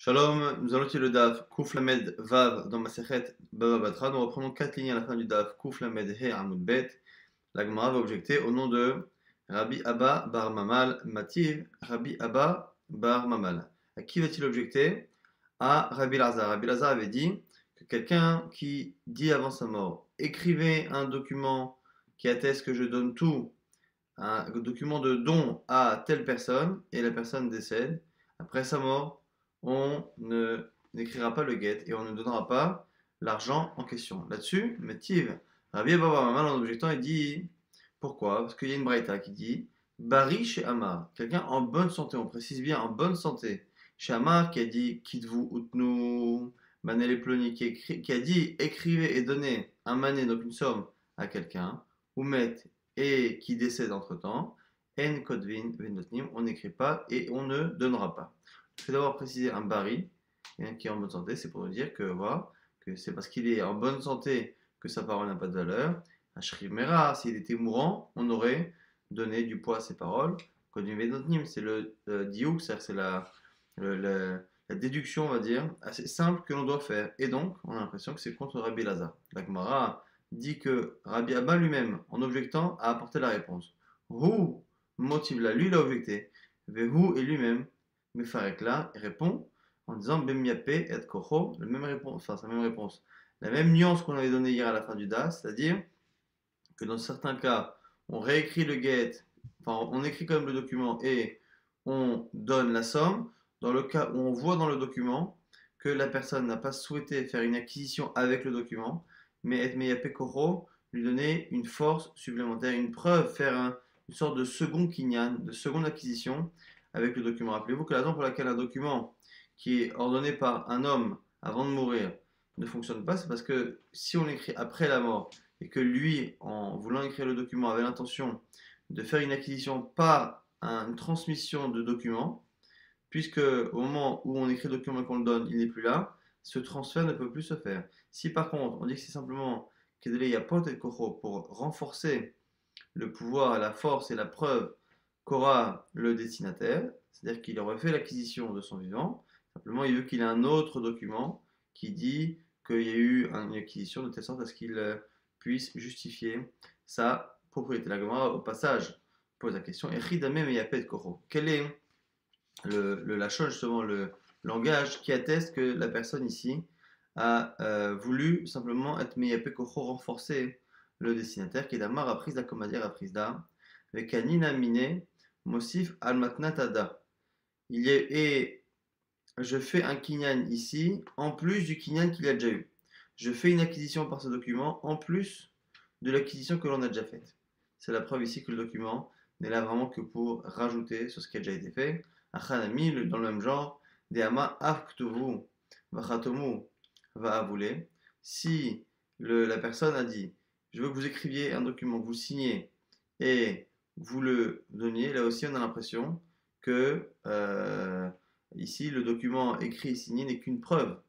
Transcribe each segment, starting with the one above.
Shalom, nous allons utiliser le DAF Kuf Lamed Vav dans Masechet Bava Batra. Nous reprenons 4 lignes à la fin du DAF Kuf Lamed He Amud Bet. La Gemara va objecter au nom de Rabbi Abba Bar Mamal Mativ, Rabbi Abba Bar Mamal. À qui va-t-il objecter? À Rabbi Lazar. Rabbi Lazar avait dit que quelqu'un qui dit avant sa mort, écrivez un document qui atteste que je donne tout, un document de don à telle personne, et la personne décède. Après sa mort, on n'écrira pas le get et on ne donnera pas l'argent en question. Là-dessus, Mativ, Rabbi Abba Bar Mamal en objectant, il dit pourquoi? Parce qu'il y a une braïta qui dit Bari chez Amar, quelqu'un en bonne santé, on précise bien en bonne santé. Chez Amar qui a dit Kitvu Utnu, Manel Ploni qui a dit écrivez et donnez un mané, donc une somme, à quelqu'un, ou met et qui décède entre temps. En Kodvin Venotnim, on n'écrit pas et on ne donnera pas. Il faut d'abord préciser un Bari qui est en bonne santé, c'est pour nous dire que voilà, que c'est parce qu'il est en bonne santé que sa parole n'a pas de valeur. Ashrimera, s'il était mourant, on aurait donné du poids à ses paroles. C'est le diouk, c'est la déduction, on va dire, assez simple que l'on doit faire. Et donc, on a l'impression que c'est contre Rabbi Lazar. La Gemara dit que Rabbi Abba lui-même, en objectant, a apporté la réponse. Hu motive là, lui il a objecté. Vehu et lui-même, Mefarek là, répond en disant Bemiape et Kocho, la même réponse, enfin, c'est la même réponse. La même nuance qu'on avait donnée hier à la fin du DAS, c'est-à-dire que dans certains cas, on réécrit le get, enfin on écrit quand même le document et on donne la somme. Dans le cas où on voit dans le document que la personne n'a pas souhaité faire une acquisition avec le document, mais et meyape koro, lui donner une force supplémentaire, une preuve, faire une sorte de second kinyan, de seconde acquisition avec le document. Rappelez-vous que la raison pour laquelle un document qui est ordonné par un homme avant de mourir ne fonctionne pas, c'est parce que si on l'écrit après la mort et que lui, en voulant écrire le document, avait l'intention de faire une acquisition par une transmission de documents, puisque au moment où on écrit le document et qu'on le donne, il n'est plus là, ce transfert ne peut plus se faire. Si par contre on dit que c'est simplement Kedele et Kocho pour renforcer le pouvoir, la force et la preuve qu'aura le destinataire, c'est-à-dire qu'il aurait fait l'acquisition de son vivant, simplement il veut qu'il ait un autre document qui dit qu'il y a eu une acquisition de telle sorte à ce qu'il puisse justifier sa propriété. La Gemara, au passage, pose la question quel est la chose, justement, le langage qui atteste que la personne ici a voulu simplement être meyapé kocho, renforcer le destinataire, qui est Damar Aprisda, comme à dire Aprisda, avec Anina Mine, Mosif al Matnatada. Et je fais un kinyan ici, en plus du kinyan qu'il a déjà eu. Je fais une acquisition par ce document, en plus de l'acquisition que l'on a déjà faite. C'est la preuve ici que le document n'est là vraiment que pour rajouter sur ce qui a déjà été fait. Achanami, dans le même genre, Deama Afktuvu, Vachatomu, va avouler. Si la personne a dit, je veux que vous écriviez un document, que vous signez et vous le donniez, là aussi on a l'impression que ici le document écrit et signé n'est qu'une preuve,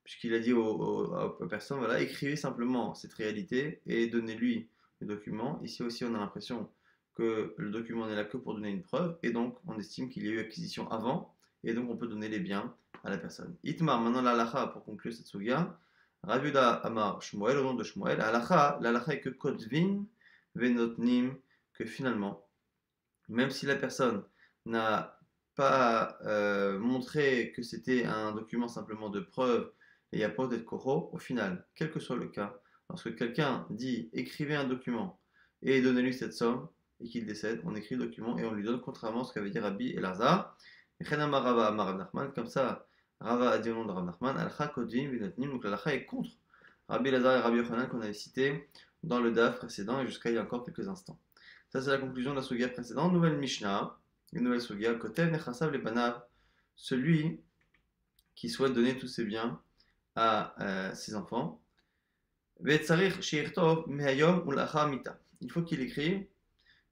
puisqu'il a dit aux personnes, voilà, écrivez simplement cette réalité et donnez-lui le document. Ici aussi on a l'impression que le document n'est là que pour donner une preuve, et donc on estime qu'il y a eu acquisition avant, et donc on peut donner les biens à la personne. Itmar, maintenant l'alacha pour conclure cette sugia. Ravuda Amar Shmuel, au nom de Shmuel, l'alacha est que Kotvin Venotnim, que finalement, même si la personne n'a pas montré que c'était un document simplement de preuve et il n'y a pas d'être koro, au final, quel que soit le cas, lorsque quelqu'un dit écrivez un document et donnez-lui cette somme et qu'il décède, on écrit le document et on lui donne, contrairement à ce qu'avait dit Rabbi Elazar. Comme ça, Rava a dit au nom de Rav Nachman, Alcha Kodvin Vinotnim, donc l'Alcha est contre Rabbi Elazar et Rabbi Yochanan qu'on avait cité dans le DAF précédent et jusqu'à il y a encore quelques instants. Ça, c'est la conclusion de la sugia précédente. Nouvelle Mishnah, une nouvelle sugia. Kotev Nechasav le Banav, celui qui souhaite donner tous ses biens à ses enfants. Vetsarir Sheirtov Mehayom Ulacha Mita. Il faut qu'il écrive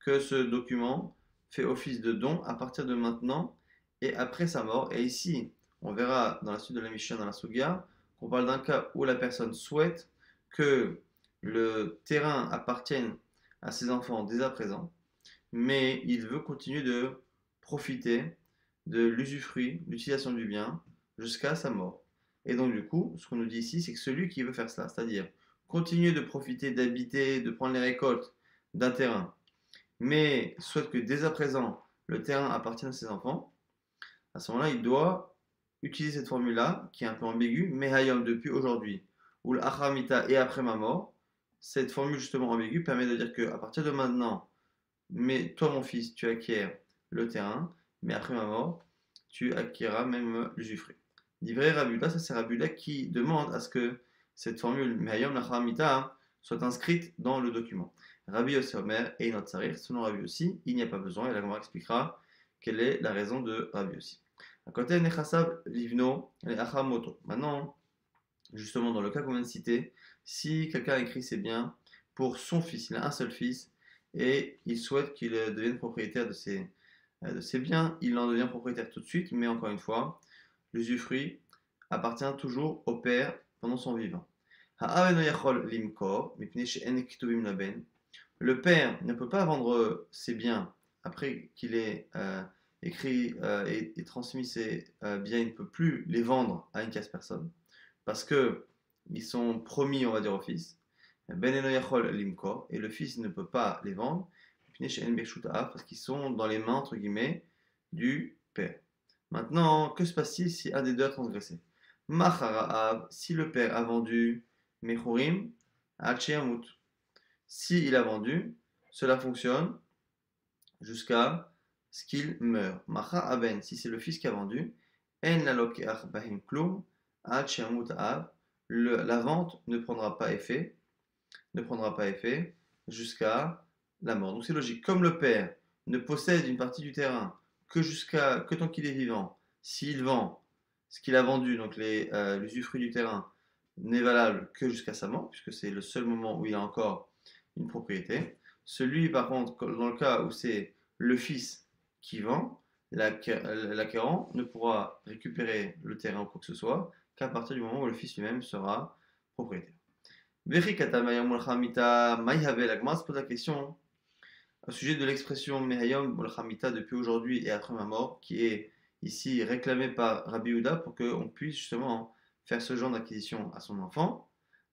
que ce document fait office de don à partir de maintenant et après sa mort. Et ici, on verra dans la suite de la Mishnah, dans la sugia, qu'on parle d'un cas où la personne souhaite que le terrain appartienne à ses enfants dès à présent, mais il veut continuer de profiter de l'usufruit, l'utilisation du bien jusqu'à sa mort. Et donc du coup, ce qu'on nous dit ici, c'est que celui qui veut faire cela, c'est-à-dire continuer de profiter, d'habiter, de prendre les récoltes d'un terrain, mais souhaite que dès à présent, le terrain appartienne à ses enfants, à ce moment-là, il doit utiliser cette formule-là, qui est un peu ambiguë, mais hayom depuis aujourd'hui, ou l'achramita et après ma mort. Cette formule justement ambiguë permet de dire que à partir de maintenant, mais toi mon fils, tu acquiers le terrain, mais après ma mort, tu acquéras même l'usufruit. Livré Rabuda, ça c'est Rabuda qui demande à ce que cette formule Mehayom l'achramita soit inscrite dans le document. Rabbi Yossi Omer et notre Sarir, selon Rabbi Yossi, il n'y a pas besoin, et la Gemara expliquera quelle est la raison de Rabbi Yossi. À côté, Nechasav Livno et Achamoto. Maintenant, justement, dans le cas qu'on vient de citer, si quelqu'un a écrit ses biens pour son fils, il a un seul fils, et il souhaite qu'il devienne propriétaire de ses biens, il en devient propriétaire tout de suite, mais encore une fois, l'usufruit appartient toujours au père pendant son vivant. Le père ne peut pas vendre ses biens après qu'il ait écrit et transmis ses biens, il ne peut plus les vendre à une tierce personne parce que ils sont promis, on va dire, au fils. Ben limkor, et le fils ne peut pas les vendre parce qu'ils sont dans les mains, entre guillemets, du père. Maintenant, que se passe-t-il si un des deux a transgressé? Macharaab, si le père a vendu Mechorim à Tcheamut. Si il a vendu, cela fonctionne jusqu'à ce qu'il meure. Macha aben, si c'est le fils qui a vendu, en la lokeach bahim klum, ad she'amut av, la vente ne prendra pas effet jusqu'à la mort. Donc c'est logique. Comme le père ne possède une partie du terrain que tant qu'il est vivant, s'il vend ce qu'il a vendu, donc l'usufruit du terrain, n'est valable que jusqu'à sa mort, puisque c'est le seul moment où il a encore une propriété. Celui, par contre, dans le cas où c'est le fils qui vend, l'acquérant ne pourra récupérer le terrain ou quoi que ce soit qu'à partir du moment où le fils lui-même sera propriétaire. Verikata Mayam Mulchamita Mayhavel Agma se pose la question au sujet de l'expression Mehayom Mulchamita depuis aujourd'hui et après ma mort, qui est ici réclamée par Rabbi Yehuda pour qu'on puisse justement faire ce genre d'acquisition à son enfant.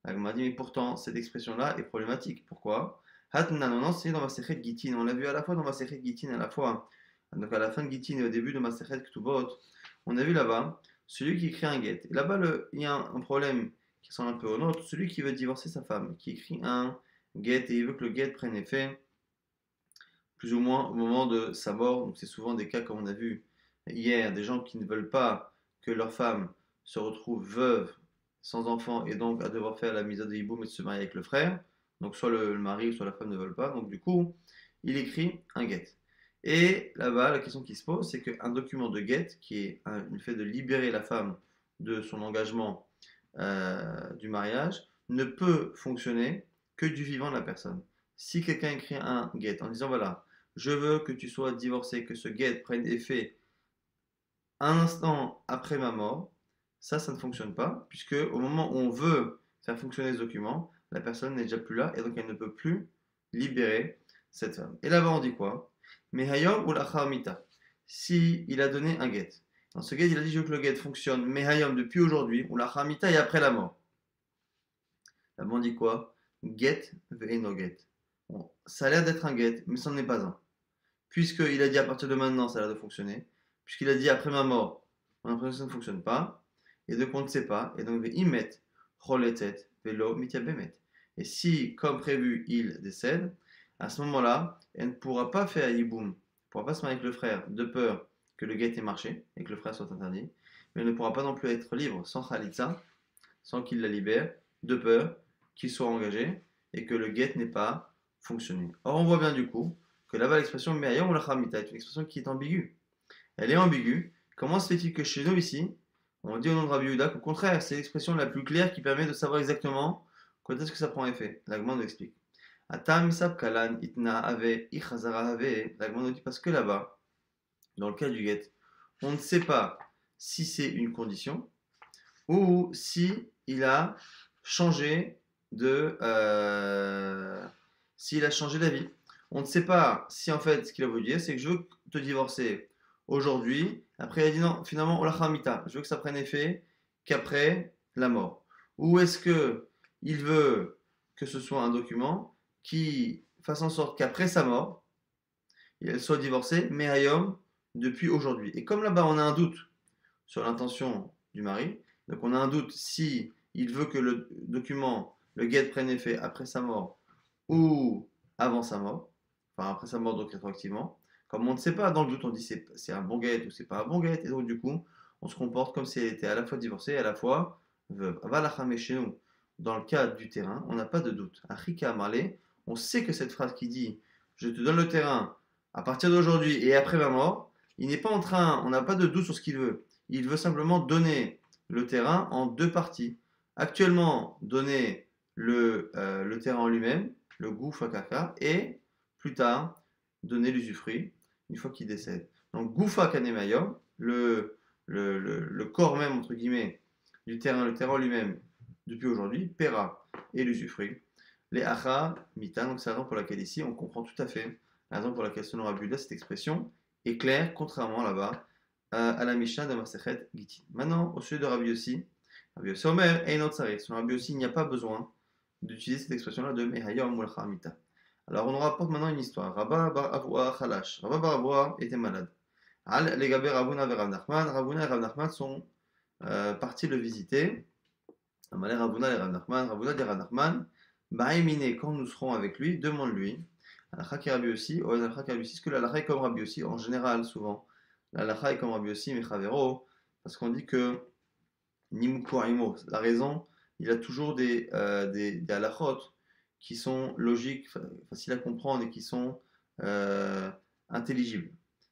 L'Agma dit mais pourtant cette expression-là est problématique. Pourquoi? Hatna, non, c'est dans Masechet Gitin. On l'a vu à la fois dans Masechet Gitin, à la fois donc à la fin de Gitin et au début de Masechet Ktubot. On a vu là-bas celui qui écrit un get. Et là-bas, il y a un problème qui ressemble un peu au nôtre. Celui qui veut divorcer sa femme, qui écrit un get et il veut que le get prenne effet plus ou moins au moment de sa mort. Donc c'est souvent des cas comme on a vu hier, des gens qui ne veulent pas que leur femme se retrouve veuve, sans enfant, et donc à devoir faire la mise à hiboum et de se marier avec le frère. Donc soit le mari, soit la femme ne veulent pas. Donc du coup, il écrit un get. Et là-bas, la question qui se pose, c'est qu'un document de get, qui est le fait de libérer la femme de son engagement du mariage, ne peut fonctionner que du vivant de la personne. Si quelqu'un écrit un get en disant voilà, je veux que tu sois divorcé, que ce get prenne effet un instant après ma mort, ça ne fonctionne pas, puisque au moment où on veut faire fonctionner ce document, la personne n'est déjà plus là et donc elle ne peut plus libérer cette femme. Et là-bas, on dit quoi? Mehayom ou la si il a donné un get. Dans ce get, il a dit je veux que le get fonctionne Mehayom depuis aujourd'hui, ou la et après la mort. Là-bas, on dit quoi? Get ve'eno get. Bon, ça a l'air d'être un get, mais ça n'en est pas un. Puisqu'il a dit à partir de maintenant, ça a l'air de fonctionner. Puisqu'il a dit après ma mort, on a l'impression que ça ne fonctionne pas. Et donc on ne sait pas. Et donc il met choletet velo mitiabemet. Et si, comme prévu, il décède, à ce moment-là, elle ne pourra pas faire yiboum, elle ne pourra pas se marier avec le frère, de peur que le guet ait marché et que le frère soit interdit. Mais elle ne pourra pas non plus être libre sans khalitsa, sans qu'il la libère, de peur qu'il soit engagé et que le guet n'ait pas fonctionné. Or, on voit bien du coup que là-bas l'expression me'ayom ou la est une expression qui est ambiguë. Elle est ambiguë. Comment se fait-il que chez nous ici, on dit au nom de Rabbi Yehuda qu'au contraire, c'est l'expression la plus claire qui permet de savoir exactement quand est-ce que ça prend effet? L'Agman nous explique. Atam sab kalan itna ave ichazara ave. L'Agman nous dit parce que là-bas, dans le cas du get, on ne sait pas si c'est une condition ou si il a changé s'il a changé d'avis. On ne sait pas si en fait ce qu'il a voulu dire, c'est que je veux te divorcer aujourd'hui. Après, il a dit non, finalement, Olachamita, je veux que ça prenne effet qu'après la mort. Ou est-ce que il veut que ce soit un document qui fasse en sorte qu'après sa mort, elle soit divorcée, mais Hayom, depuis aujourd'hui. Et comme là-bas, on a un doute sur l'intention du mari, donc on a un doute si il veut que le document, le guet prenne effet après sa mort ou avant sa mort, enfin après sa mort donc rétroactivement. Comme on ne sait pas, dans le doute, on dit c'est un bon guet ou c'est pas un bon guet, et donc du coup, on se comporte comme si elle était à la fois divorcée et à la fois veuve. Avalachame chez nous, dans le cas du terrain, on n'a pas de doute. Achika Amarlé, on sait que cette phrase qui dit je te donne le terrain à partir d'aujourd'hui et après ma mort, il n'est pas en train, on n'a pas de doute sur ce qu'il veut. Il veut simplement donner le terrain en deux parties. Actuellement, donner le terrain en lui-même, le gouffre kaka, et plus tard, donner l'usufruit une fois qu'il décède. Donc, goufa kanemayom, le corps même, entre guillemets, du terrain, le terrain lui-même, depuis aujourd'hui, paiera et l'usufruit. Les acha mita, donc c'est la raison pour laquelle ici, on comprend tout à fait la raison pour laquelle selon Rabbi Yehuda, cette expression est claire, contrairement là-bas à la Mishnah de Masechet Gitin. Maintenant, au sujet de Rabbi Yossi Omer, Einot Sareh. Sur Rabbi Yossi, il n'y a pas besoin d'utiliser cette expression-là de Mehayom ou Mita. Alors, on nous rapporte maintenant une histoire. Rabba bar Avua Khalash. Rabba bar Avua était malade. Al Legabe Ravuna et Rav Nachman. Ravuna et Rav Nachman sont partis le visiter. Amalé Ravuna et Rav Nachman. Ravuna dit Rav Nachman. Baïmine, quand nous serons avec lui, demande-lui. Al-Khaki Rabbi Yossi, ou Al-Khaki Rabbi Yossi, est-ce que la est comme Rabbi Yossi en général, souvent la est comme Rabbi Yossi, mais Chavero, parce qu'on dit que Nimukuaimo, la raison, il a toujours des halachot qui sont logiques, faciles à comprendre et qui sont intelligibles.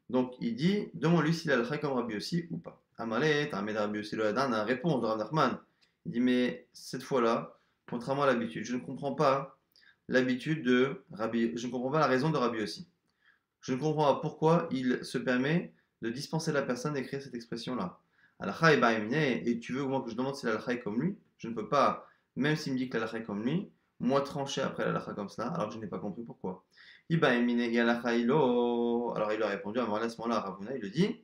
Donc il dit, demande-lui s'il a halakha comme Rabbi Yossi ou pas. Amalé, Tamed Rabbi Yossi le Hadan, a réponse de Rav Nachman. Il dit, mais cette fois-là, contrairement à l'habitude, je ne comprends pas l'habitude de Rabbi, je ne comprends pas la raison de Rabbi Yossi. Je ne comprends pas pourquoi il se permet de dispenser la personne d'écrire cette expression-là. Alakha est ba'emine, et tu veux moi que je demande si l'alakha est comme lui? Je ne peux pas, même s'il me dit que l'alakha est comme lui, moi trancher après l'alakha comme cela, alors que je n'ai pas compris pourquoi. Iba'emine et alakha ilo. Alors il a répondu à ce moment-là, Ravuna, il le dit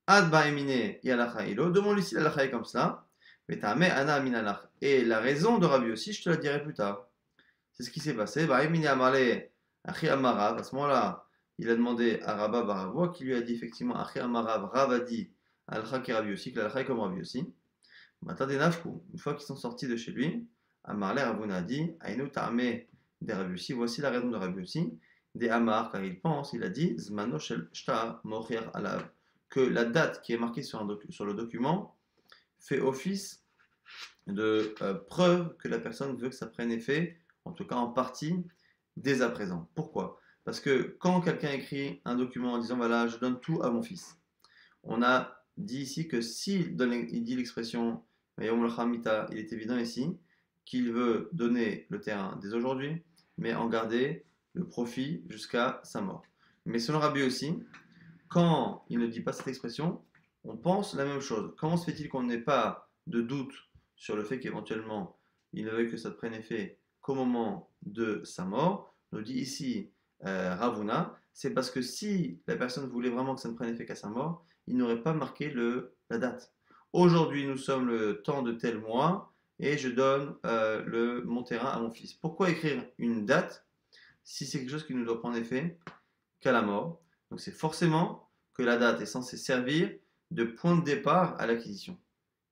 Ad ba'emine et alakha ilo, demande-lui si l'alakha est comme cela. Mais ta'ame ana amin alakh. Et la raison de Rabbi aussi, je te la dirai plus tard. C'est ce qui s'est passé. Ba'emine amale achi amarav, à ce moment-là, il a demandé à Rabba Baravoua qui lui a dit effectivement Achi Amarav, Rav a dit Al-Kha qui Rabbi aussi, que l'Al-Kha est comme Rabbi aussi. Matin Nafkou, une fois qu'ils sont sortis de chez lui, Amarle Ravuna a dit Aïnou Ta'ame des Rabbi aussi, voici la raison de Rabbi aussi, des Amar, car il pense, il a dit Zmano Shel Shta Mochir Alav, que la date qui est marquée sur le document fait office de preuve que la personne veut que ça prenne effet, en tout cas en partie, dès à présent. Pourquoi? Parce que quand quelqu'un écrit un document en disant voilà, je donne tout à mon fils, on a dit ici que s'il il dit l'expression il est évident ici qu'il veut donner le terrain dès aujourd'hui, mais en garder le profit jusqu'à sa mort. Mais selon Rabbi aussi, quand il ne dit pas cette expression, on pense la même chose. Comment se fait-il qu'on n'ait pas de doute sur le fait qu'éventuellement il ne veuille que ça prenne effet qu'au moment de sa mort? Nous dit ici Ravuna, c'est parce que si la personne voulait vraiment que ça ne prenne effet qu'à sa mort, il n'aurait pas marqué la date. Aujourd'hui, nous sommes le temps de tel mois et je donne mon terrain à mon fils. Pourquoi écrire une date si c'est quelque chose qui ne doit prendre effet qu'à la mort? Donc c'est forcément que la date est censée servir de point de départ à l'acquisition.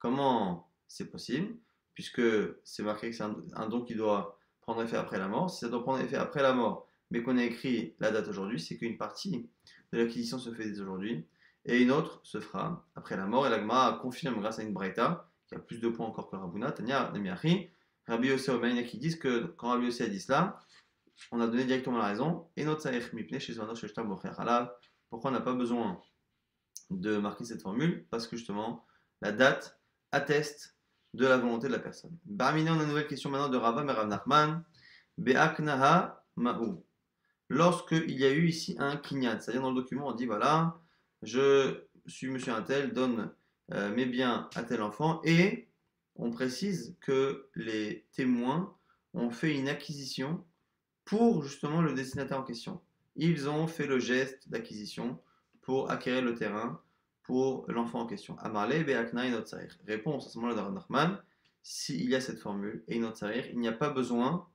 Comment c'est possible? Puisque c'est marqué que c'est un don qui doit prendre effet après la mort. Si ça doit prendre effet après la mort, mais qu'on a écrit la date aujourd'hui, c'est qu'une partie de l'acquisition se fait dès aujourd'hui et une autre se fera après la mort. Et l'Agma confirme grâce à une Braïta, qui a plus de points encore que Rabuna, Tanya Nemiachi, Rabbi Yossi Omeina qui disent que quand Rabbi Yossi a dit cela, on a donné directement la raison. Et notre Saïch Mipne chez Zvano Sheshtam Bocher Halav. Pourquoi on n'a pas besoin de marquer cette formule? Parce que justement, la date atteste de la volonté de la personne. Barminé, on a une nouvelle question maintenant de Rava et Rav Nachman. Be'aknaha ma'ou. Lorsqu'il y a eu ici un kinyan, c'est-à-dire dans le document, on dit voilà, je suis monsieur un tel, donne mes biens à tel enfant, et on précise que les témoins ont fait une acquisition pour justement le destinataire en question. Ils ont fait le geste d'acquisition pour acquérir le terrain pour l'enfant en question. Amarle be'akna inot tsarir. Réponse à ce moment-là de Rav Nachman, s'il y a cette formule, et inot tsarir, il n'y a pas besoin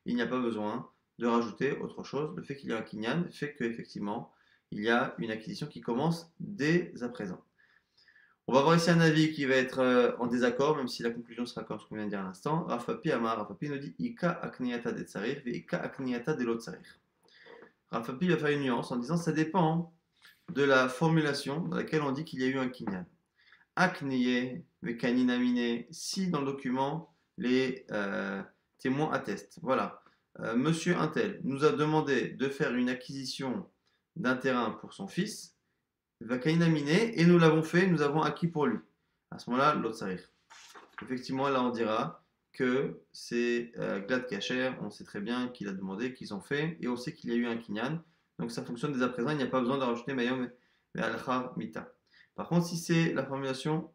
de rajouter autre chose. Le fait qu'il y ait un kinyan fait qu'effectivement, il y a une acquisition qui commence dès à présent. On va voir ici un avis qui va être en désaccord, même si la conclusion sera comme ce qu'on vient de dire à l'instant. Rafapi Amar, Rafapi nous dit Ika akniyata de tsarir, ve Ika akniyata de lo tsarir. Rafapi va faire une nuance en disant ça dépend de la formulation dans laquelle on dit qu'il y a eu un kinyan. Akniye, ve kaninamine, si dans le document les témoins attestent. Voilà. Monsieur Untel nous a demandé de faire une acquisition d'un terrain pour son fils. Vakainaminé, et nous l'avons fait, nous avons acquis pour lui. À ce moment-là, l'autre sarir. Effectivement, là on dira que c'est Glad Kacher, on sait très bien qu'il a demandé, qu'ils ont fait, et on sait qu'il y a eu un kinyan. Donc ça fonctionne dès à présent, il n'y a pas besoin de rajouter Mayom et Alcha Mita. Par contre, si c'est la formulation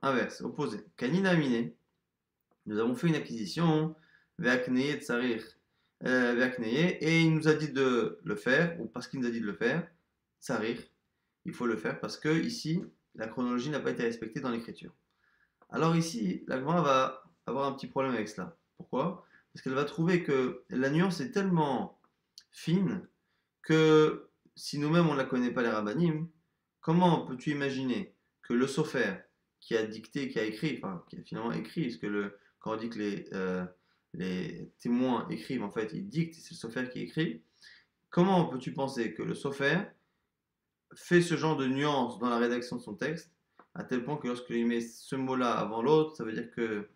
inverse, opposée, Kaninaminé, nous avons fait une acquisition, Vakneye Tsarir, Vakneye, et il nous a dit de le faire, ou parce qu'il nous a dit de le faire, Tsarir. Il faut le faire parce que ici, la chronologie n'a pas été respectée dans l'écriture. Alors ici, la Gemara va avoir un petit problème avec cela. Pourquoi? Parce qu'elle va trouver que la nuance est tellement fine que si nous-mêmes on ne la connaît pas les rabbanim, comment peux-tu imaginer que le sofer qui a dicté, qui a écrit, enfin qui a finalement écrit, parce que quand on dit que les témoins écrivent, en fait ils dictent, c'est le sofer qui écrit, comment peux-tu penser que le sofer fait ce genre de nuance dans la rédaction de son texte, à tel point que lorsqu'il met ce mot-là avant l'autre, ça veut dire qu'il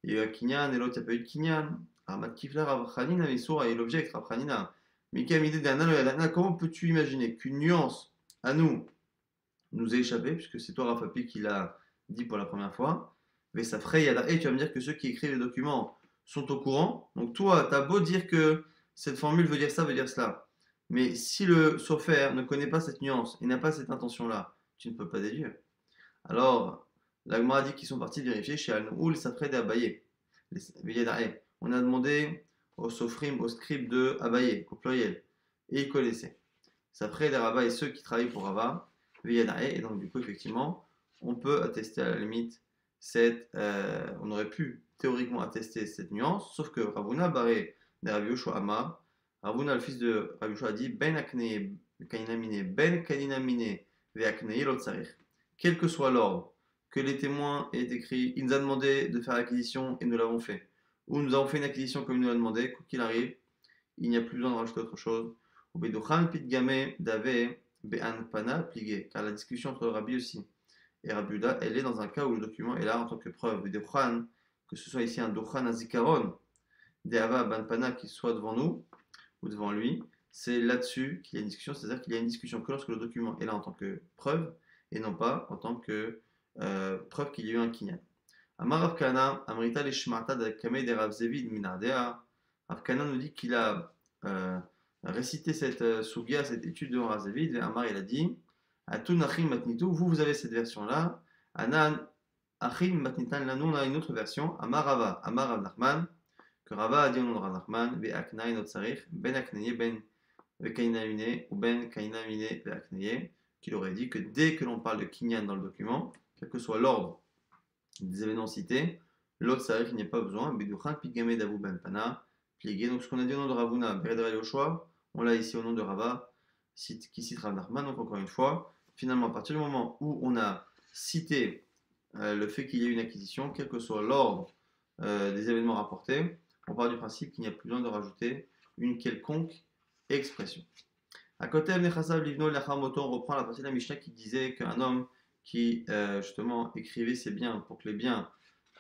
y a eu un kinyan et l'autre, il n'y a pas eu de kinyan. Et l'objet Rabchanina. Comment peux-tu imaginer qu'une nuance à nous ait échappé, puisque c'est toi, Rafapi, qui l'a dit pour la première fois, mais ça ferait et tu vas me dire que ceux qui écrivent les documents sont au courant. Donc toi, tu as beau dire que cette formule veut dire ça, veut dire cela. Mais si le sofer ne connaît pas cette nuance et n'a pas cette intention-là, tu ne peux pas déduire. Alors, la Gemara dit qu'ils sont partis vérifier chez Al-Noul, Safred et Abaye. On a demandé au sofrim, au scribe de Abaye, au pluriel. Et ils connaissaient. Safred et Rabat et ceux qui travaillent pour Rabat, et donc du coup, effectivement, on peut attester à la limite on aurait pu théoriquement attester cette nuance, sauf que Ravuna Baré de Rabbi Yoshua Amar, Ravuna, le fils de Rabbi Yoshua, a dit Ben akneye kaninamine, ben kaninamine ve akneye lo tsarir. Quel que soit l'ordre que les témoins aient écrit, il nous a demandé de faire l'acquisition et nous l'avons fait. Ou nous avons fait une acquisition comme il nous l'a demandé, quoi qu'il arrive, il n'y a plus besoin de rajouter autre chose. Car la discussion entre Rabbi aussi et Rabbi Uda, elle est dans un cas où le document est là en tant que preuve. Que ce soit ici un Dochan, un Zikaron, Deava Banpana qui soit devant nous ou devant lui, c'est là-dessus qu'il y a une discussion, c'est-à-dire qu'il y a une discussion que lorsque le document est là en tant que preuve et non pas en tant que preuve qu'il y a eu un kinyan. Amar Rav Kana, Amrita Leshmata de Kamei de Rav Zevid Minardea, Rav Kana nous dit qu'il a récité cette sugia, cette étude de Rav Zevid, et Amar il a dit Atun Achim Matnitu, vous avez cette version-là, Anan Achim Matnitan Lanu, on a une autre version, Amar Rava, Amar Rav Nachman, que Rava a dit au nom de Rav Nachman, Be Aknai Not Sarich, Ben Akneye, Ben Kainamine, ou Ben Kainamine, Be Akneye, qu'il aurait dit que dès que l'on parle de kinyan dans le document, quel que soit l'ordre des événements cités, l'autre sarich, il n'y a pas besoin, Beduchan Pigame Davu Ben Pana, plié. Donc ce qu'on a dit au nom de Ravuna, Beredra Yoshua, on l'a ici au nom de Rava, qui cite Rav Nachman. Donc encore une fois, finalement, à partir du moment où on a cité le fait qu'il y ait une acquisition, quel que soit l'ordre des événements rapportés, on part du principe qu'il n'y a plus besoin de rajouter une quelconque expression. À côté, on reprend la partie de la Mishnah qui disait qu'un homme qui justement écrivait ses biens pour que les biens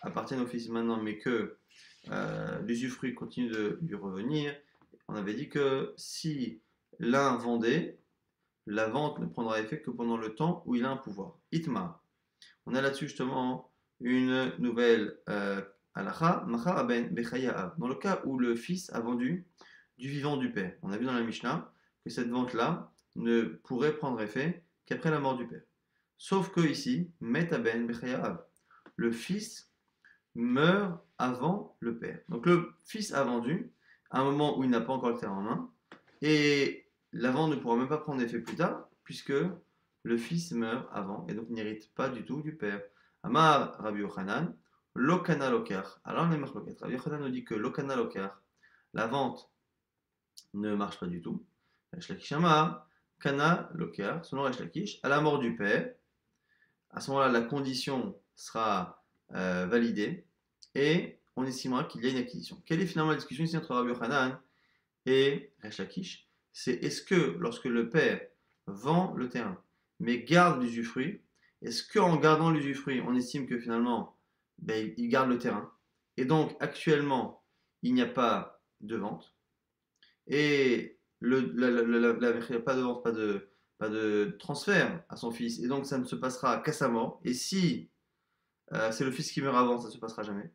appartiennent au fils maintenant, mais que l'usufruit continue de lui revenir, on avait dit que si l'un vendait, la vente ne prendra effet que pendant le temps où il a un pouvoir. Itma. On a là-dessus justement une nouvelle halakha, macha aben bechaya, dans le cas où le fils a vendu du vivant du père. On a vu dans la Mishnah que cette vente-là ne pourrait prendre effet qu'après la mort du père. Sauf que ici, Met Aben Bechaya, le fils meurt avant le père. Donc le fils a vendu à un moment où il n'a pas encore le terrain en main, et la vente ne pourra même pas prendre effet plus tard, puisque le fils meurt avant et donc n'hérite pas du tout du père. Amar Rabbi Yochanan, Lokana Lokar. Alors les marloquettes. Rabbi Yochanan nous dit que Lokana Lokar, la vente ne marche pas du tout. Resh Lakish Amar, Kana Lokar, selon Resh Lakish, à la mort du père, à ce moment-là, la condition sera validée et on estimera qu'il y a une acquisition. Quelle est finalement la discussion ici entre Rabbi Yochanan et Resh Lakish? C'est est-ce que lorsque le père vend le terrain mais garde l'usufruit, est-ce qu'en gardant l'usufruit, on estime que finalement il garde le terrain et donc actuellement il n'y a pas de vente et pas de vente, pas de transfert à son fils et donc ça ne se passera qu'à sa mort et si c'est le fils qui meurt avant, ça ne se passera jamais.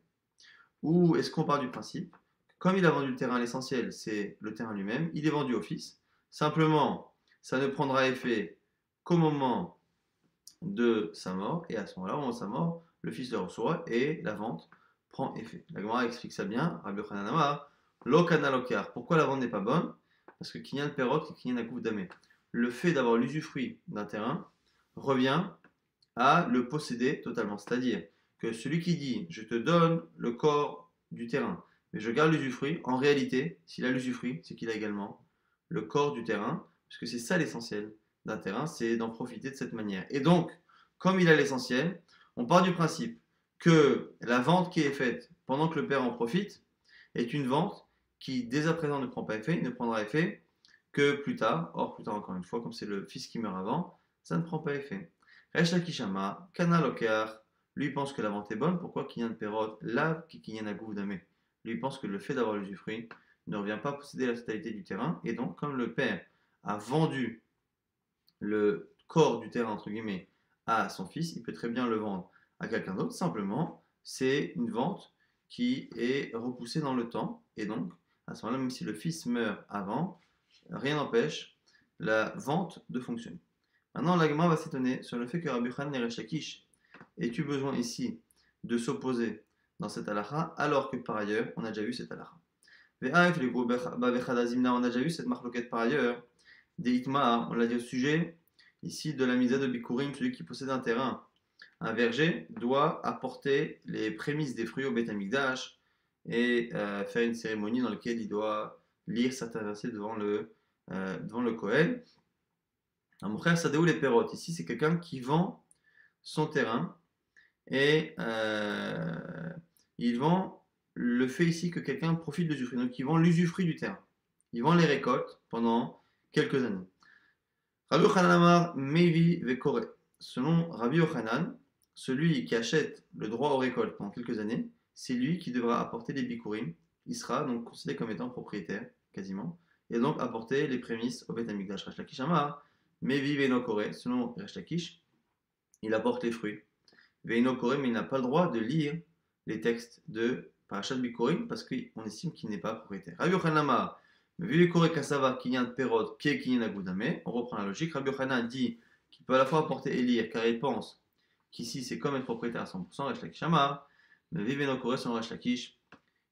Ou est-ce qu'on part du principe, comme il a vendu le terrain, l'essentiel c'est le terrain lui-même, il est vendu au fils. Simplement, ça ne prendra effet qu'au moment de sa mort, et à ce moment-là, au moment de sa mort, le fils le reçoit et la vente prend effet. La Gemara explique ça bien, Rabbi Yochanan Amar, Lo kana lokar. Pourquoi la vente n'est pas bonne? Parce que kinyan perot et kinyan akouf damé. Le fait d'avoir l'usufruit d'un terrain revient à le posséder totalement. C'est-à-dire que celui qui dit je te donne le corps du terrain, mais je garde l'usufruit, en réalité, s'il a l'usufruit, c'est qu'il a également le corps du terrain, parce que c'est ça l'essentiel d'un terrain, c'est d'en profiter de cette manière. Et donc, comme il a l'essentiel, on part du principe que la vente qui est faite pendant que le père en profite est une vente qui, dès à présent, ne prend pas effet, ne prendra effet que plus tard. Or, plus tard, encore une fois, comme c'est le fils qui meurt avant, ça ne prend pas effet. Resh Lakishama, Kana Lokar, lui pense que la vente est bonne. Pourquoi Kinyan Perot, Lav, Kinyan Agouf Damé. Lui pense que le fait d'avoir l'usufruit ne revient pas posséder la totalité du terrain. Et donc, comme le père a vendu le corps du terrain, entre guillemets, à son fils, il peut très bien le vendre à quelqu'un d'autre. Simplement, c'est une vente qui est repoussée dans le temps. Et donc, à ce moment-là, même si le fils meurt avant, rien n'empêche la vente de fonctionner. Maintenant, l'agma va s'étonner sur le fait que Rabbi Yochanan et Resh Lakish aient eu besoin ici de s'opposer dans cette halakha, alors que par ailleurs, on a déjà vu cette halakha. On a déjà vu cette marloquette par ailleurs, des Itma, on l'a dit au sujet ici de la misa de Bikurim, celui qui possède un terrain, un verger, doit apporter les prémices des fruits au Beth Amikdash et faire une cérémonie dans laquelle il doit lire certains versets devant le Kohen. Mon frère Sadéou les Perrottes, ici c'est quelqu'un qui vend son terrain et il vend le fait ici que quelqu'un profite de l'usufruit. Donc il vend l'usufruit du terrain. Il vend les récoltes pendant quelques années. Rabbi Yochanan Amar Mevi Vekore. Selon Rabbi Yochanan, celui qui achète le droit aux récoltes pendant quelques années, c'est lui qui devra apporter les bikurim. Il sera donc considéré comme étant propriétaire, quasiment, et donc apporter les prémices au Beth Amikdash. Resh Lakish Amar Mevi Venokore. Selon Resh Lakish, il apporte les fruits. Venokore, mais il n'a pas le droit de lire les textes de Parashat Bikurim parce qu'on estime qu'il n'est pas propriétaire. Rabbi Yochanan Amar Vivekore Kasava Kinyan Perot Ke Kinyan Agudame. On reprend la logique. Rabbi Yochanan dit qu'il peut à la fois apporter et lire car il pense qu'ici c'est comme être propriétaire à 100%. Resh Lakish Amar Vivenokore selon Resh Lakish,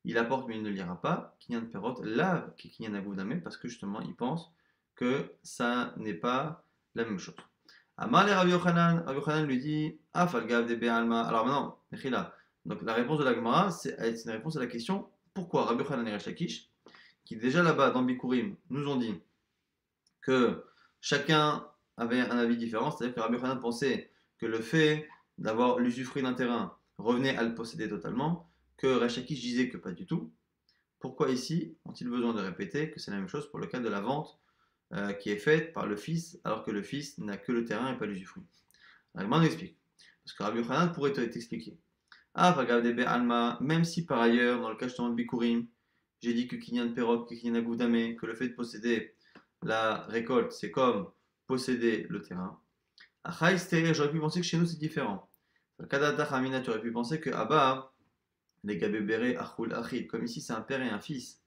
il apporte mais il ne lira pas Kinyan Perot Lav Ke Kinyan Agudame parce que justement il pense que ça n'est pas la même chose. Amar et Rabbi Yochanan lui dit Afalgav de Be'alma. Alors maintenant, Mechila. Donc la réponse de la Gemara, c'est une réponse à la question pourquoi Rabbi Yochanan et Resh Lakish, qui déjà là-bas dans Bikurim nous ont dit que chacun avait un avis différent, c'est-à-dire que Rabbi Yochanan pensait que le fait d'avoir l'usufruit d'un terrain revenait à le posséder totalement, que Resh Lakish disait que pas du tout. Pourquoi ici ont-ils besoin de répéter que c'est la même chose pour le cas de la vente qui est faite par le fils, alors que le fils n'a que le terrain et pas l'usufruit? La Gemara nous explique. Parce que Rabbi Yochanan pourrait t'expliquer. Ah, regardez, Alma, même si par ailleurs, dans le cas justement de Bikurim, j'ai dit que Kinyan Perot, que Kinyan Agoudame, que le fait de posséder la récolte, c'est comme posséder le terrain. J'aurais pu penser que chez nous c'est différent. Kadata Hamina, tu aurais pu penser que Abba, les Gabébéré, Achul, Achid, comme ici c'est un père et un fils,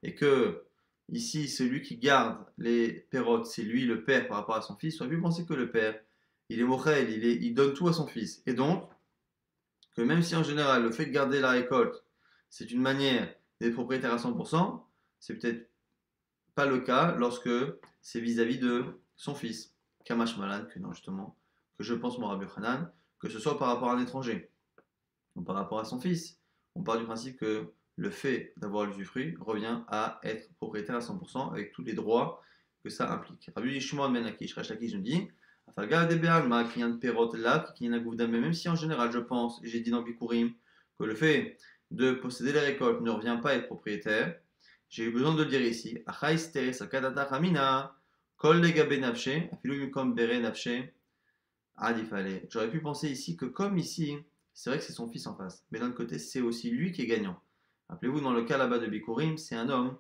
et que ici celui qui garde les Perot, c'est lui le père par rapport à son fils, tu aurais pu penser que le père, il est Mochel, il donne tout à son fils. Et donc, que même si en général le fait de garder la récolte, c'est une manière d'être propriétaire à 100%, c'est peut-être pas le cas lorsque c'est vis-à-vis de son fils. Kamash Malan, que non, justement, que je pense, mon Rabbi Hanan, que ce soit par rapport à un étranger ou par rapport à son fils. On part du principe que le fait d'avoir l'usufruit revient à être propriétaire à 100% avec tous les droits que ça implique. Rabbi Shimon ben Lakish, Resh Lakish nous dit Afalga de Be'alma, qui de Perot là, qui même si en général je pense, et j'ai dit dans Bikurim, que le fait de posséder les récoltes ne revient pas à être propriétaire, j'ai eu besoin de le dire ici. Achai Stere Sakadata Ramina, Kol Legabe Nafshe, Afilu Yukom Bere Nafshe, Adifale. J'aurais pu penser ici que comme ici, c'est vrai que c'est son fils en face, mais d'un autre côté, c'est aussi lui qui est gagnant. Rappelez-vous, dans le cas là-bas de Bikurim, c'est un homme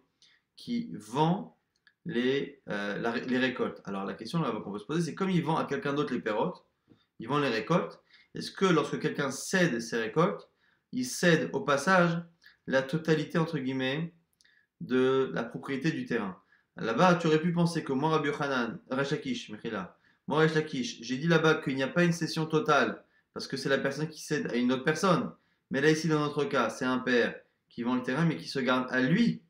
qui vend les récoltes. Alors la question qu'on peut se poser, c'est comme il vend à quelqu'un d'autre les pérotes, il vend les récoltes, est-ce que lorsque quelqu'un cède ses récoltes, il cède au passage la totalité, entre guillemets, de la propriété du terrain? Là-bas, tu aurais pu penser que moi, Rabbi Yochanan, Resh Lakish, Mechila, moi, Resh Lakish, j'ai dit là-bas qu'il n'y a pas une cession totale, parce que c'est la personne qui cède à une autre personne. Mais là, ici, dans notre cas, c'est un père qui vend le terrain, mais qui se garde à lui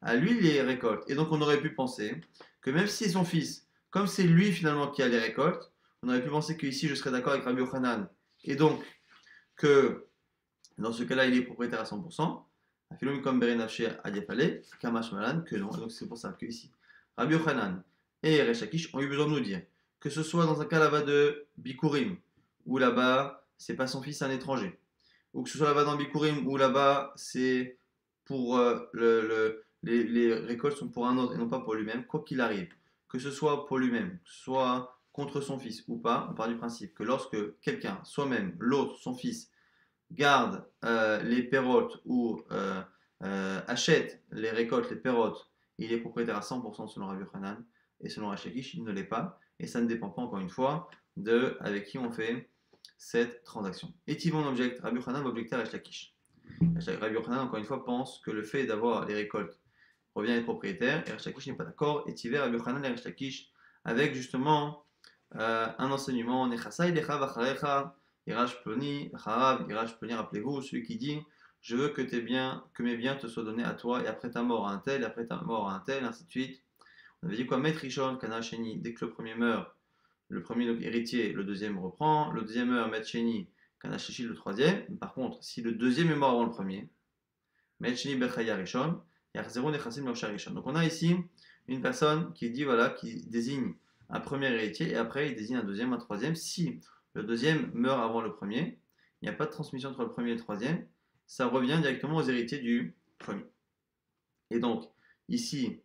les récoltes. Et donc, on aurait pu penser que même si c'est son fils, comme c'est lui finalement qui a les récoltes, on aurait pu penser qu'ici, je serais d'accord avec Rabbi Yochanan. Et donc, que dans ce cas-là, il est propriétaire à 100%. Afilum comme Berenafshe Adiapale, Kamash Malan, que non. Et donc, c'est pour ça que ici, Rabbi Yochanan et Resh Lakish ont eu besoin de nous dire que ce soit dans un cas là-bas de Bikurim, où là-bas, c'est pas son fils, c'est un étranger, ou que ce soit là-bas dans Bikurim, où là-bas, c'est pour les récoltes sont pour un autre et non pas pour lui-même, quoi qu'il arrive, que ce soit pour lui-même, soit contre son fils ou pas, on part du principe que lorsque quelqu'un, soi-même, l'autre, son fils, garde les pérotes ou achète les récoltes, les pérotes, il est propriétaire à 100% selon Rabbi Hanan, et selon Resh Lakish, il ne l'est pas, et ça ne dépend pas encore une fois de avec qui on fait cette transaction. Et Tivon objecte, Rabbi Hanan va objecter à Resh Lakish. Rabbi Hanan, encore une fois, pense que le fait d'avoir les récoltes revient à être propriétaire, et Resh Lakish n'est pas d'accord, et Tiver, Rabbi Hanan et Resh Lakish, avec justement un enseignement, Nechasai lecha vacharecha, Irash Ploni, Harav, Irash Ploni, rappelez-vous, celui qui dit je veux que mes biens te soient donnés à toi, et après ta mort à un tel, et après ta mort à un tel, ainsi de suite. On avait dit quoi? Maître Rishon, Kana Sheni, dès que le premier meurt, le premier donc, héritier, le deuxième reprend, le deuxième meurt, Maître Sheni, Kana Shishi, le troisième. Par contre, si le deuxième est mort avant le premier, Maître Sheni Bechaya Rishon, Yachzero Nechasim Losha Rishon. Donc on a ici une personne qui dit, voilà, qui désigne un premier héritier, et après il désigne un deuxième, un troisième. Si le deuxième meurt avant le premier, il n'y a pas de transmission entre le premier et le troisième, ça revient directement aux héritiers du premier. Et donc, ici,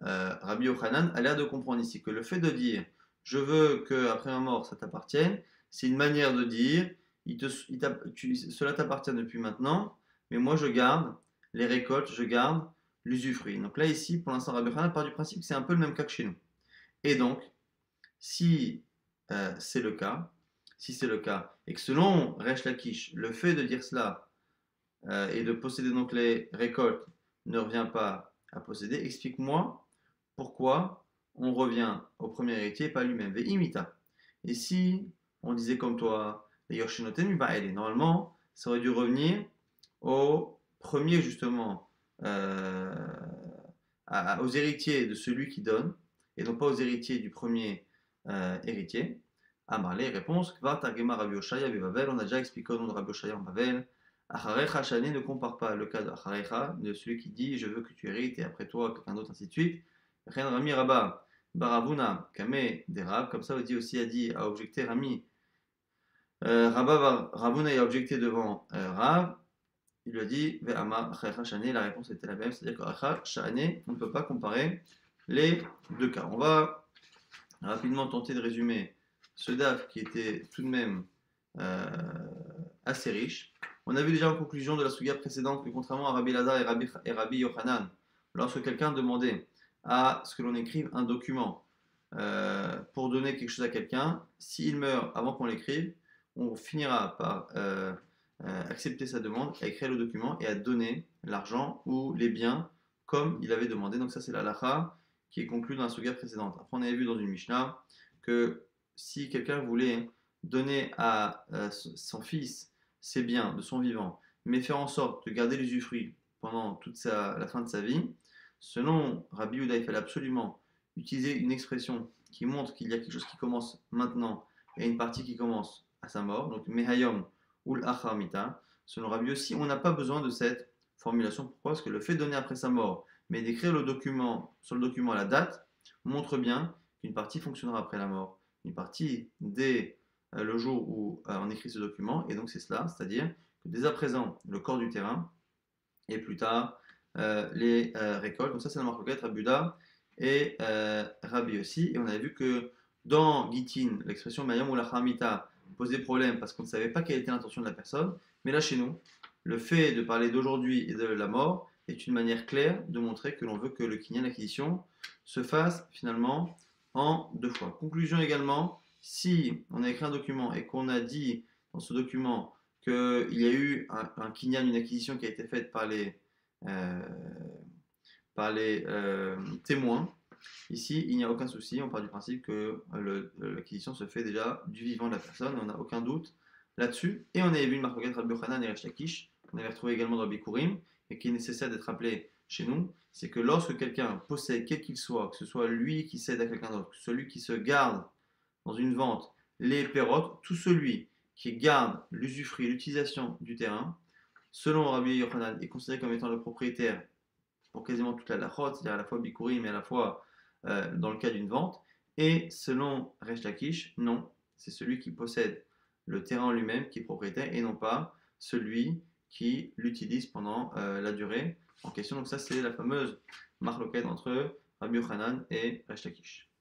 Rabbi Yochanan a l'air de comprendre ici que le fait de dire je veux qu'après ma mort ça t'appartienne, c'est une manière de dire cela t'appartient depuis maintenant, mais moi je garde les récoltes, je garde l'usufruit. Donc là, ici, pour l'instant, Rabbi Yochanan part du principe que c'est un peu le même cas que chez nous. Et donc, si c'est le cas, et que selon Resh Lakish, le fait de dire cela et de posséder donc les récoltes ne revient pas à posséder, explique-moi pourquoi on revient au premier héritier et pas lui-même. Ve'imita. Et si on disait comme toi, les Yoshinoten, normalement, ça aurait dû revenir au premier justement, aux héritiers de celui qui donne, et non pas aux héritiers du premier héritier. Amarle, réponse, Kvar Targema Rabbi Oshaya Bevavel, on a déjà expliqué au nom de Rabbi Oshaya en Bavel. Acharecha Shane ne compare pas le cas d'Acharecha, de celui qui dit je veux que tu hérites et après toi quelqu'un d'autre, ainsi de suite. Ren Rami Rabba Baravuna Kame Derab, comme ça a objecté Rami. Rabba Ravuna a objecté devant Rav, il lui a dit Ve'ama Acharecha Shane, la réponse était la même, c'est-à-dire qu'Acharecha Shane, on ne peut pas comparer les deux cas. On va rapidement tenter de résumer ce DAF qui était tout de même assez riche. On a vu déjà en conclusion de la suga précédente que contrairement à Rabbi Lazar et Rabbi Yochanan, lorsque quelqu'un demandait à ce que l'on écrive un document pour donner quelque chose à quelqu'un, s'il meurt avant qu'on l'écrive, on finira par accepter sa demande, à écrire le document et à donner l'argent ou les biens comme il avait demandé. Donc ça c'est la lacha qui est conclue dans la suga précédente. Après on avait vu dans une Mishnah que si quelqu'un voulait donner à son fils ses biens de son vivant, mais faire en sorte de garder l'usufruit pendant la fin de sa vie, selon Rabbi Yehuda, il fallait absolument utiliser une expression qui montre qu'il y a quelque chose qui commence maintenant et une partie qui commence à sa mort, donc Mehayom ou l'Achar Mita, selon Rabbi Yossi, on n'a pas besoin de cette formulation. Pourquoi? Parce que le fait de donner après sa mort, mais d'écrire le document, sur le document la date, montre bien qu'une partie fonctionnera après la mort, une partie dès le jour où on écrit ce document, et donc c'est cela, c'est-à-dire que dès à présent, le corps du terrain, et plus tard, les récoltes. Donc ça, c'est la marque Rabbi Uda et Rabbi aussi. Et on avait vu que dans Gitin, l'expression Mayam ou la Hamita posait problème parce qu'on ne savait pas quelle était l'intention de la personne. Mais là, chez nous, le fait de parler d'aujourd'hui et de la mort est une manière claire de montrer que l'on veut que le kinyan, l'acquisition, se fasse finalement en deux fois. Conclusion également, si on a écrit un document et qu'on a dit dans ce document qu'il y a eu un kinyan, une acquisition qui a été faite euh, par les témoins, ici, il n'y a aucun souci. On part du principe que l'acquisition se fait déjà du vivant de la personne. On n'a aucun doute là-dessus. Et on avait vu une marque Rabbi Yochanan et Resh Lakish, qu'on avait retrouvé également dans Bikurim, et qui est nécessaire d'être rappelé chez nous, c'est que lorsque quelqu'un possède, quel qu'il soit, que ce soit lui qui cède à quelqu'un d'autre, que celui qui se garde dans une vente, les pérotes, tout celui qui garde l'usufruit, l'utilisation du terrain, selon Rabbi Yochanan, est considéré comme étant le propriétaire pour quasiment toute la lachot, c'est-à-dire à la fois Bikurim mais à la fois dans le cas d'une vente. Et selon Resh Lakish, non, c'est celui qui possède le terrain en lui-même qui est propriétaire et non pas celui qui l'utilise pendant la durée en question. Donc ça, c'est la fameuse marloquette entre Rabbi Yochanan et Resh Lakish.